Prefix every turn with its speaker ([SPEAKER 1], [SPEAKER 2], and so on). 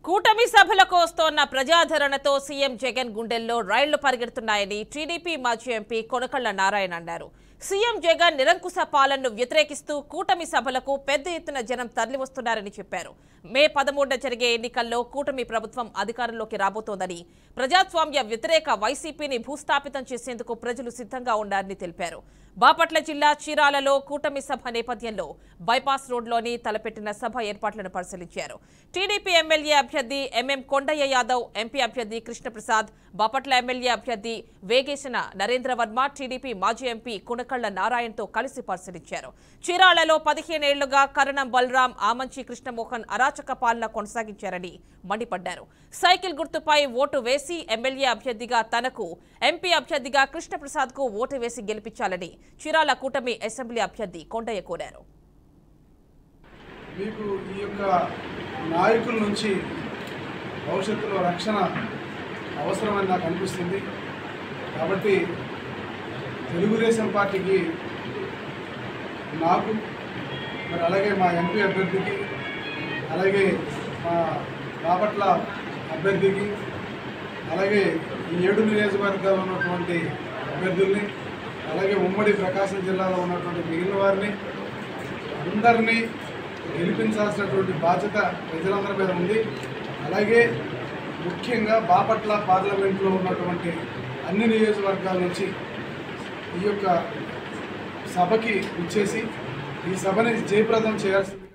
[SPEAKER 1] కూటమి సభలకు వస్తోన్న ప్రజాదరణతో సీఎం జగన్ గుండెల్లో రైళ్లు పరిగెడుతున్నాయని టీడీపీ మాజీ ఎంపీ కొనకళ్ళ నారాయణ అన్నారు. సీఎం జగన్ నిరంకుశ పాలనను వ్యతిరేకిస్తూ కూటమి సభలకు పెద్ద ఎత్తున జనం తరలివస్తున్నారని చెప్పారు. మే 13న జరిగే ఎన్నికల్లో కూటమి ప్రభుత్వం అధికారంలోకి రాబోతోందని, ప్రజాస్వామ్య వ్యతిరేక వైసీపీని భూస్థాపితం చేసేందుకు ప్రజలు సిద్ధంగా ఉన్నారని తెలిపారు. బాపట్ల జిల్లా చీరాలలో కూటమి సభ నేపథ్యంలో బైపాస్ రోడ్లోని తలపెట్టిన సభ ఏర్పాట్లను పరిశీలించారు. టీడీపీ ఎమ్మెల్యే అభ్యర్థి ఎంఎం కొండయ్య యాదవ్, ఎంపీ అభ్యర్థి కృష్ణప్రసాద్, బాపట్ల ఎమ్మెల్యే అభ్యర్థి వేగేశన నరేంద్రవర్మ, టీడీపీ మాజీ ఎంపీ కొనకళ్ళ నారాయణతో కలిసి పరిశీలించారు. చీరాలలో 15 ఏళ్లుగా కరణం బలరాం, ఆమంచి కృష్ణమోహన్ అరాచక పాలన కొనసాగించారని మండిపడ్డారు. సైకిల్ గుర్తుపై ఓటు వేసి ఎమ్మెల్యే అభ్యర్థిగా తనకు, ఎంపీ అభ్యర్థిగా కృష్ణప్రసాద్ కు ఓటు వేసి గెలిపించాలని చీరాల కూటమి అసెంబ్లీ అభ్యర్థి కొండయ్య కోరారు.
[SPEAKER 2] మీకు ఈ యొక్క నాయకుల నుంచి భవిష్యత్తులో రక్షణ అవసరమని నాకు అనిపిస్తుంది. కాబట్టి తెలుగుదేశం పార్టీకి, నాకు, మరి అలాగే మా ఎంపీ అభ్యర్థికి, అలాగే మా బాపట్ల అభ్యర్థికి, అలాగే ఈ 7 నియోజకవర్గాల్లో ఉన్నటువంటి అభ్యర్థుల్ని, అలాగే ఉమ్మడి ప్రకాశం జిల్లాలో ఉన్నటువంటి మిగిలిన వారిని అందరినీ గెలిపించాల్సినటువంటి బాధ్యత ప్రజలందరి మీద ఉంది. అలాగే ముఖ్యంగా బాపట్ల పార్లమెంట్లో ఉన్నటువంటి అన్ని నియోజకవర్గాల నుంచి ఈ యొక్క సభకి ఇచ్చేసి ఈ సభని జయప్రదం చేయాల్సింది.